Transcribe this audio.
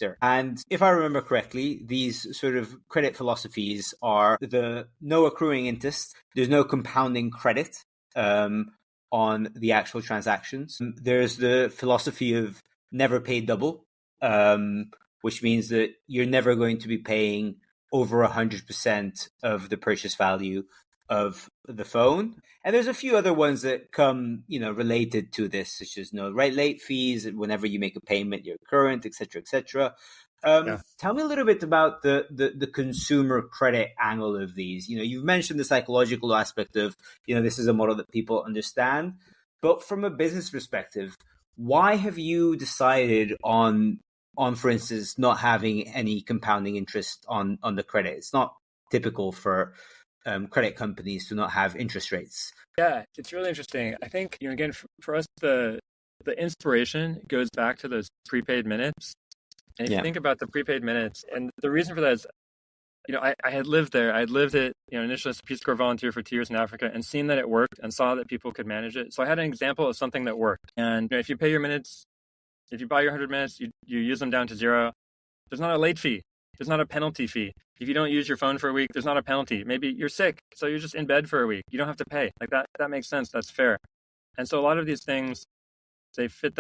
sector. And if I remember correctly, these sort of credit philosophies are the no accruing interest, there's no compounding credit on the actual transactions. There's the philosophy of never pay double, which means that you're never going to be paying over 100% of the purchase value of the phone. And there's a few other ones that come, related to this, such as no late fees whenever you make a payment, you're current, et cetera, et cetera. Tell me a little bit about the consumer credit angle of these. You've mentioned the psychological aspect of, this is a model that people understand. But from a business perspective, why have you decided on, for instance, not having any compounding interest on the credit? It's not typical for credit companies to not have interest rates. Yeah, it's really interesting. I think, again, for us, the inspiration goes back to those prepaid minutes. And if you think about the prepaid minutes, and the reason for that is, I had lived there. I had lived it, initially as a Peace Corps volunteer for 2 years in Africa and seen that it worked and saw that people could manage it. So I had an example of something that worked. And if you pay your minutes, if you buy your 100 minutes, you use them down to zero. There's not a late fee. There's not a penalty fee. If you don't use your phone for a week, there's not a penalty. Maybe you're sick, so you're just in bed for a week. You don't have to pay. Like that makes sense. That's fair. And so a lot of these things, they fit that